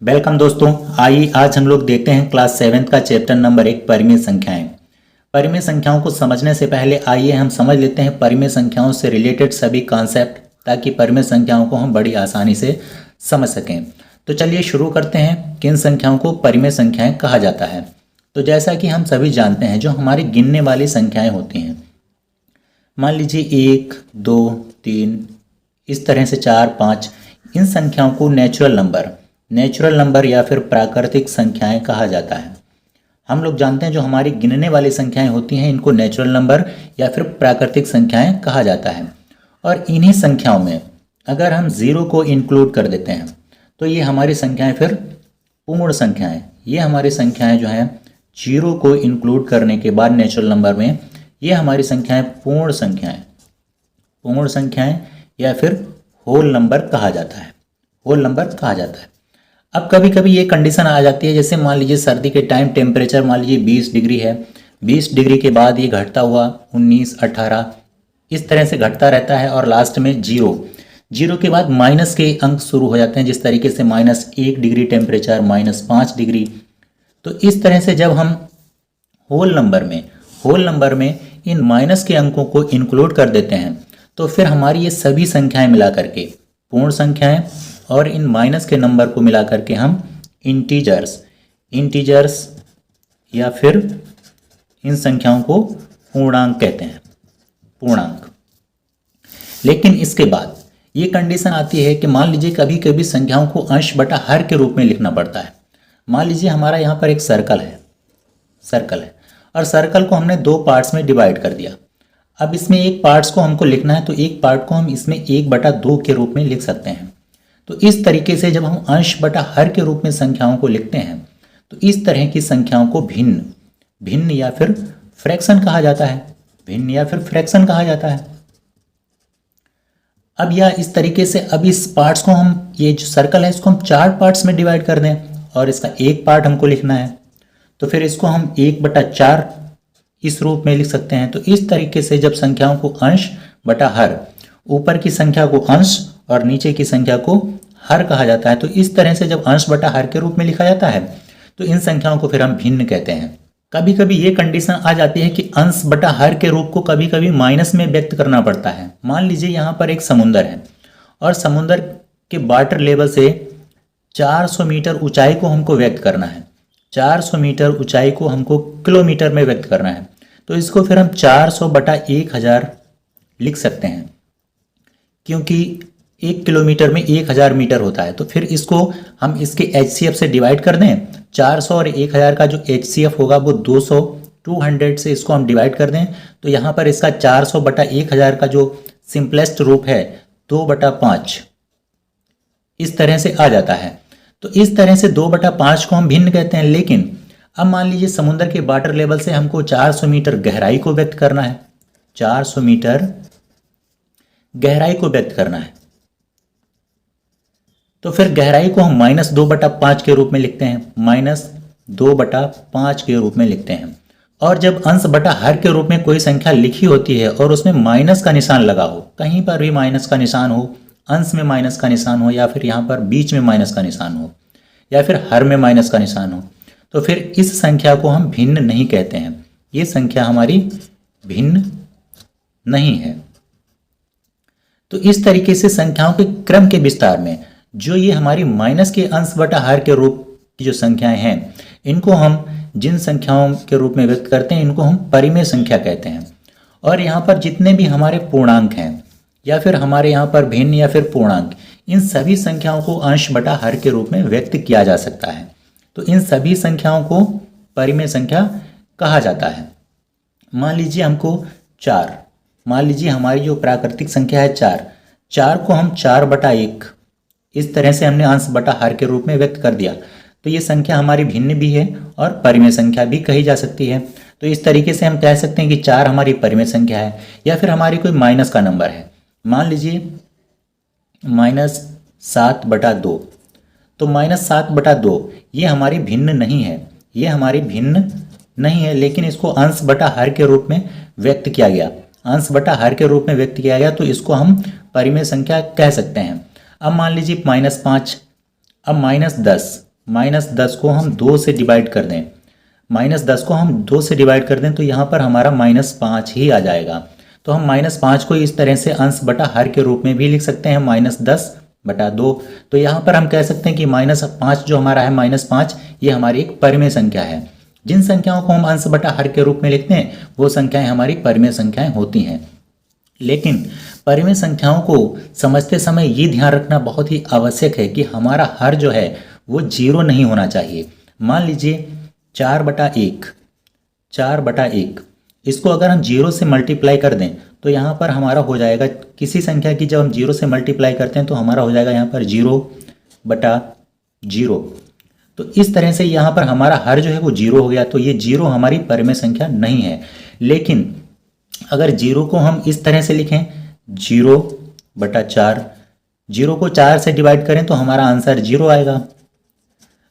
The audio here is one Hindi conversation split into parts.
वेलकम दोस्तों। आइए आज हम लोग देखते हैं क्लास 7 का चैप्टर नंबर 1 परिमेय संख्याएं। परिमेय संख्याओं को समझने से पहले आइए हम समझ लेते हैं परिमेय संख्याओं से रिलेटेड सभी कॉन्सेप्ट, ताकि परिमेय संख्याओं को हम बड़ी आसानी से समझ सकें। तो चलिए शुरू करते हैं। किन संख्याओं को परिमेय संख्याएं कहा जाता है? तो जैसा कि हम सभी जानते हैं, जो हमारी गिनने वाली संख्याएं होती हैं, मान लीजिए 1, 2, 3, इस तरह से 4, 5, इन संख्याओं को नेचुरल नंबर या फिर प्राकृतिक संख्याएं कहा जाता है। हम लोग जानते हैं जो हमारी गिनने वाली संख्याएं होती हैं, इनको नेचुरल नंबर या फिर प्राकृतिक संख्याएं कहा जाता है। और इन्हीं संख्याओं में अगर हम 0 को इंक्लूड कर देते हैं तो ये हमारी संख्याएं फिर पूर्ण संख्याएं। ये हमारी संख्याएं जो हैं 0 को इंक्लूड करने के बाद नेचुरल नंबर में, ये हमारी संख्याएं पूर्ण संख्याएं या फिर होल नंबर कहा जाता है। अब कभी कभी ये कंडीशन आ जाती है, जैसे मान लीजिए सर्दी के टाइम टेम्परेचर मान लीजिए 20 डिग्री है, 20 डिग्री के बाद ये घटता हुआ 19, 18 इस तरह से घटता रहता है, और लास्ट में 0 के बाद माइनस के अंक शुरू हो जाते हैं, जिस तरीके से -1 डिग्री टेम्परेचर, -5 डिग्री। तो इस तरह से जब हम होल नंबर में इन माइनस के अंकों को इंक्लूड कर देते हैं, तो फिर हमारी ये सभी संख्याएं मिला करके पूर्ण संख्याएं, और इन माइनस के नंबर को मिला करके हम इंटीजर्स या फिर इन संख्याओं को पूर्णांक कहते हैं, पूर्णांक। लेकिन इसके बाद ये कंडीशन आती है कि मान लीजिए कभी कभी संख्याओं को अंश बटा हर के रूप में लिखना पड़ता है। मान लीजिए हमारा यहाँ पर एक सर्कल है और सर्कल को हमने 2 पार्ट्स में डिवाइड कर दिया। अब इसमें एक पार्ट्स को हमको लिखना है, तो एक पार्ट को हम इसमें 1/2 के रूप में लिख सकते हैं। तो इस तरीके से जब हम अंश बटा हर के रूप में संख्याओं को लिखते हैं, तो इस तरह की संख्याओं को भिन्न या फिर फ्रैक्शन कहा जाता है। अब या इस तरीके से अब इस पार्ट्स को हम, ये जो सर्कल है इसको हम 4 पार्ट्स में डिवाइड कर दें, और इसका एक पार्ट हमको लिखना है, तो फिर इसको हम 1/4 इस रूप में लिख सकते हैं। तो इस तरीके से जब संख्याओं को अंश बटा हर, ऊपर की संख्या को अंश और नीचे की संख्या को हर कहा जाता है, तो इस तरह से जब अंश बटा हर के रूप में लिखा जाता है, तो इन संख्याओं को फिर हम भिन्न कहते हैं। कभी कभी ये कंडीशन आ जाती है कि अंश बटा हर के रूप को कभी कभी माइनस में व्यक्त करना पड़ता है। मान लीजिए यहाँ पर एक समुंदर है, और समुंदर के वाटर लेवल से 400 मीटर ऊंचाई को हमको व्यक्त करना है। 400 मीटर ऊंचाई को हमको किलोमीटर में व्यक्त करना है, तो इसको फिर हम 400/1000 लिख सकते हैं, क्योंकि 1 किलोमीटर में 1000 मीटर होता है। तो फिर इसको हम इसके HCF से डिवाइड कर दें। 400 और 1000 का जो HCF होगा वो 200 से इसको हम डिवाइड कर दें, तो यहाँ पर इसका 400/1000 का जो सिंपलेस्ट रूप है 2/5 इस तरह से आ जाता है। तो इस तरह से 2/5 को हम भिन्न कहते हैं। लेकिन अब मान लीजिए समुद्र के वाटर लेवल से हमको 400 मीटर गहराई को व्यक्त करना है, 400 मीटर गहराई को व्यक्त करना है, तो फिर गहराई को हम -2/5 के रूप में लिखते हैं, -2/5 के रूप में लिखते हैं। और जब अंश बटा हर के रूप में कोई संख्या लिखी होती है और उसमें माइनस का निशान लगा हो, कहीं पर भी माइनस का निशान हो, अंश में माइनस का निशान हो, या फिर यहाँ पर बीच में माइनस का निशान हो, या फिर हर में माइनस का निशान हो, तो फिर इस संख्या को हम भिन्न नहीं कहते हैं। ये संख्या हमारी भिन्न नहीं है। तो इस तरीके से संख्याओं के क्रम के विस्तार में जो ये हमारी माइनस के अंश बटा हर के रूप की जो संख्याएं हैं, इनको हम जिन संख्याओं के रूप में व्यक्त करते हैं, इनको हम परिमेय संख्या कहते हैं। और यहाँ पर जितने भी हमारे पूर्णांक हैं, या फिर हमारे यहाँ पर भिन्न या फिर पूर्णांक, इन सभी संख्याओं को अंश बटा हर के रूप में व्यक्त किया जा सकता है। तो इन सभी संख्याओं को परिमेय संख्या कहा जाता है। मान लीजिए हमको 4, मान लीजिए हमारी जो प्राकृतिक संख्या है 4 को हम 4/1 इस तरह से हमने अंश बटा हर के रूप में व्यक्त कर दिया, तो ये संख्या हमारी भिन्न भी है और परिमेय संख्या भी कही जा सकती है। तो इस तरीके से हम कह सकते हैं कि 4 हमारी परिमेय संख्या है। या फिर हमारी कोई माइनस का नंबर है, मान लीजिए -7/2, तो -7/2 ये हमारी भिन्न नहीं है, लेकिन इसको अंश बटा हर के रूप में व्यक्त किया गया, तो इसको हम परिमेय संख्या कह सकते हैं। अब मान लीजिए -5, अब -10, -10 को हम 2 से डिवाइड कर दें, -10 को हम 2 से डिवाइड कर दें तो यहाँ पर हमारा -5 ही आ जाएगा। तो हम -5 को इस तरह से अंश बटा हर के रूप में भी लिख सकते हैं, -10/2। तो यहाँ पर हम कह सकते हैं कि -5 जो हमारा है, -5 ये हमारी एक परिमेय संख्या है। जिन संख्याओं को हम अंश बटा हर के रूप में लिखते हैं वो संख्याएं हमारी परिमेय संख्याएं होती हैं। लेकिन परिमेय संख्याओं को समझते समय ये ध्यान रखना बहुत ही आवश्यक है कि हमारा हर जो है वो 0 नहीं होना चाहिए। मान लीजिए 4/1, इसको अगर हम 0 से मल्टीप्लाई कर दें तो यहाँ पर हमारा हो जाएगा, किसी संख्या की जब हम 0 से मल्टीप्लाई करते हैं तो हमारा हो जाएगा यहाँ पर 0/0। तो इस तरह से यहाँ पर हमारा हर जो है वो 0 हो गया। तो ये 0 हमारी परिमेय संख्या नहीं है। लेकिन अगर 0 को हम इस तरह से लिखें 0/4, 0 को 4 से डिवाइड करें तो हमारा आंसर 0 आएगा।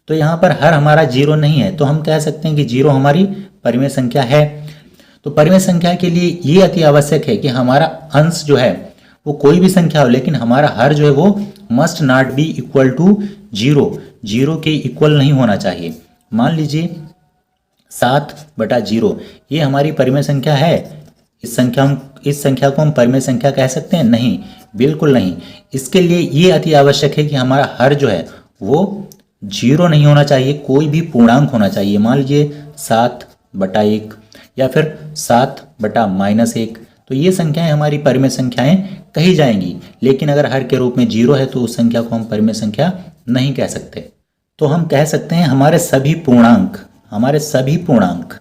तो यहाँ पर हर हमारा 0 नहीं है, तो हम कह सकते हैं कि 0 हमारी परिमेय संख्या है। तो परिमेय संख्या के लिए ये अति आवश्यक है कि हमारा अंश जो है वो कोई भी संख्या हो, लेकिन हमारा हर जो है वो must not be equal to 0 के इक्वल नहीं होना चाहिए। मान लीजिए 7/0 ये हमारी परिमेय संख्या है। इस संख्या को हम परिमेय संख्या कह सकते हैं? नहीं, बिल्कुल नहीं। इसके लिए ये अति आवश्यक है कि हमारा हर जो है वो 0 नहीं होना चाहिए, कोई भी पूर्णांक होना चाहिए। मान लीजिए 7/1 या फिर 7/-1, तो ये संख्याएं हमारी परिमेय संख्याएं कही जाएंगी। लेकिन अगर हर के रूप में 0 है तो उस संख्या को हम परिमेय संख्या नहीं कह सकते। तो हम कह सकते हैं हमारे सभी पूर्णांक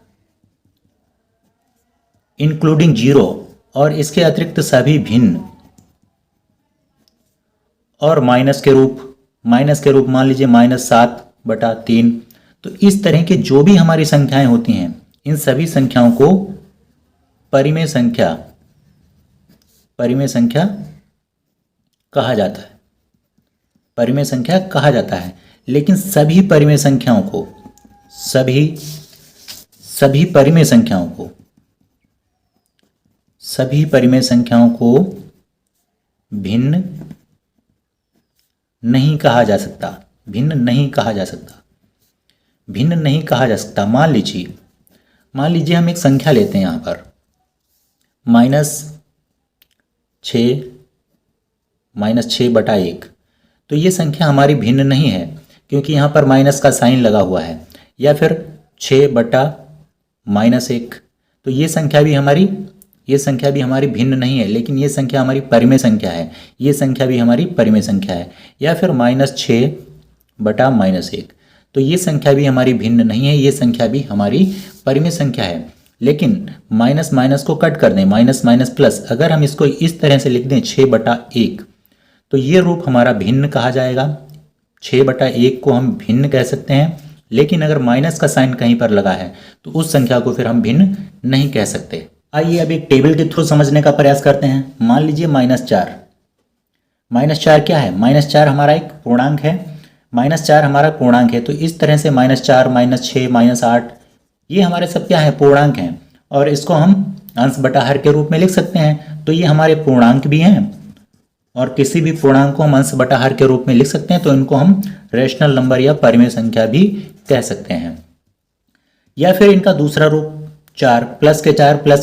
इंक्लूडिंग 0 और इसके अतिरिक्त सभी भिन्न और माइनस के रूप मान लीजिए -7/3। तो इस तरह के जो भी हमारी संख्याएं होती हैं इन सभी संख्याओं को परिमेय संख्या कहा जाता है। लेकिन सभी परिमेय संख्याओं को भिन्न नहीं कहा जा सकता। मान लीजिए हम एक संख्या लेते हैं यहाँ पर -6/1। तो ये संख्या हमारी भिन्न नहीं है क्योंकि यहाँ पर माइनस का साइन लगा हुआ है। या फिर 6/-1, तो ये संख्या भी हमारी भिन्न नहीं है, लेकिन ये संख्या हमारी परिमेय संख्या है। ये संख्या भी हमारी परिमेय संख्या है। या फिर -6/-1, तो ये संख्या भी हमारी भिन्न नहीं है, ये संख्या भी हमारी परिमेय संख्या है। लेकिन माइनस को कट कर दें, माइनस प्लस, अगर हम इसको इस तरह से लिख दें 6/1, तो ये रूप हमारा भिन्न कहा जाएगा। 6/1 को हम भिन्न कह सकते हैं। लेकिन अगर माइनस का साइन कहीं पर लगा है तो उस संख्या को फिर हम भिन्न नहीं कह सकते। आइए अब एक टेबल के थ्रू समझने का प्रयास करते हैं। मान लीजिए -4 क्या है? -4 हमारा एक पूर्णांक है। तो इस तरह से -4, -6, -8 ये हमारे सब क्या है? पूर्णांक हैं। और इसको हम अंश बटा हर के रूप में लिख सकते हैं। तो ये हमारे पूर्णांक भी हैं और किसी भी पूर्णांक को हम अंश बटा हर के रूप में लिख सकते हैं। तो इनको हम रेशनल नंबर या परिमेय संख्या भी कह सकते हैं। या फिर इनका दूसरा रूप 4 प्लस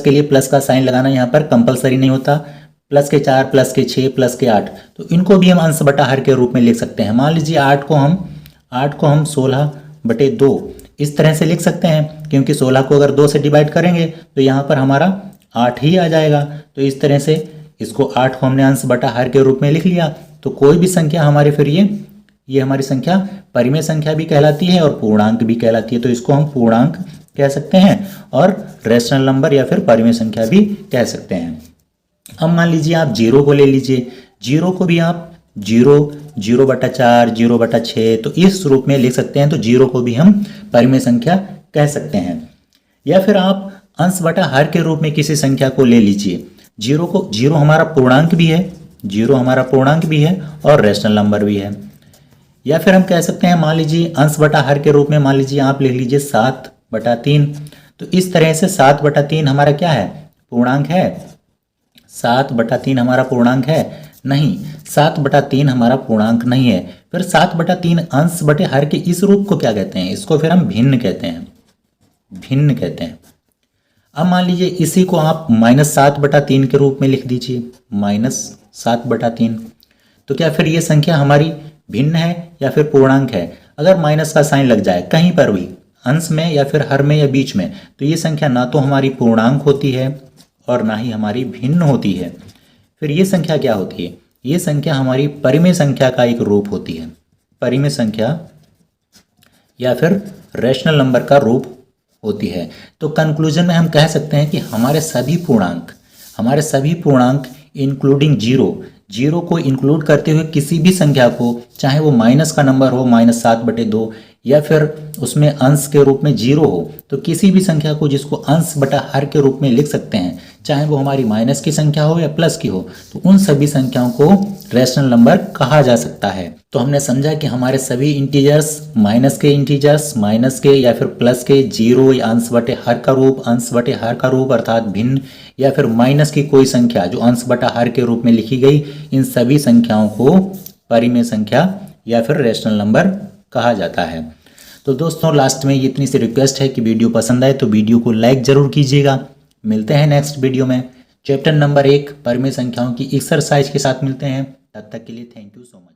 के लिए प्लस का साइन लगाना यहाँ पर कंपलसरी नहीं होता। +4, +6, +8, तो इनको भी हम अंश बटा हर के रूप में लिख सकते हैं। मान लीजिए 8 को हम 16/2 इस तरह से लिख सकते हैं, क्योंकि 16 को अगर 2 से डिवाइड करेंगे तो यहाँ पर हमारा 8 ही आ जाएगा। तो इस तरह से इसको 8 को हमने अंश बटा हर के रूप में लिख लिया। तो कोई भी संख्या हमारे फिर ये हमारी संख्या परिमेय संख्या भी कहलाती है और पूर्णांक भी कहलाती है। तो इसको हम पूर्णांक कह सकते हैं और रेशनल नंबर या फिर परिमेय संख्या भी कह सकते हैं। अब मान लीजिए आप 0 को ले लीजिए। 0 को भी आप 0/4, 0/6 तो इस रूप में लिख सकते हैं। तो 0 को भी हम परिमेय संख्या कह सकते हैं। या फिर आप अंश बटा हर के रूप में किसी संख्या को ले लीजिए। 0 हमारा पूर्णांक भी है और रेशनल नंबर भी है। या फिर हम कह सकते हैं, मान लीजिए अंश बटा हर के रूप में मान लीजिए आप लिख लीजिए 7/3। तो इस तरह से 7/3 हमारा क्या है? पूर्णांक है। 7/3 हमारा पूर्णांक है। नहीं, 7/3 हमारा पूर्णांक नहीं है। फिर 7/3 अंश बटे हर के इस रूप को क्या कहते हैं? इसको फिर हम भिन्न कहते हैं, भिन्न कहते हैं। अब मान लीजिए इसी को आप -7/3 के रूप में लिख दीजिए, -7/3। तो क्या फिर ये संख्या हमारी भिन्न है या फिर पूर्णांक है? अगर माइनस का साइन लग जाए कहीं पर भी, अंश में या फिर हर में या बीच में, तो ये संख्या ना तो हमारी पूर्णांक होती है और ना ही हमारी भिन्न होती है। फिर ये संख्या क्या होती है? ये संख्या हमारी परिमेय संख्या का एक रूप होती है, परिमेय संख्या या फिर रैशनल नंबर का रूप होती है। तो कंक्लूजन में हम कह सकते हैं कि हमारे सभी पूर्णांक इंक्लूडिंग जीरो को इंक्लूड करते हुए किसी भी संख्या को, चाहे वो माइनस का नंबर हो -7/2 या फिर उसमें अंश के रूप में 0 हो, तो किसी भी संख्या को जिसको अंश बटा हर के रूप में लिख सकते हैं, चाहे वो हमारी माइनस की संख्या हो या प्लस की हो, तो उन सभी संख्याओं को रैशनल नंबर कहा जा सकता है। तो हमने समझा कि हमारे सभी इंटीजर्स, माइनस के या फिर प्लस के, 0 या अंश बटे हर का रूप अर्थात भिन्न, या फिर माइनस की कोई संख्या जो अंश बटा हर के रूप में लिखी गई, इन सभी संख्याओं को परिमेय संख्या या फिर रैशनल नंबर कहा जाता है। तो दोस्तों लास्ट में ये इतनी सी रिक्वेस्ट है कि वीडियो पसंद आए तो वीडियो को लाइक जरूर कीजिएगा। मिलते हैं नेक्स्ट वीडियो में चैप्टर नंबर 1 परिमेय संख्याओं की एक्सरसाइज के साथ मिलते हैं। तब तक के लिए थैंक यू सो मच।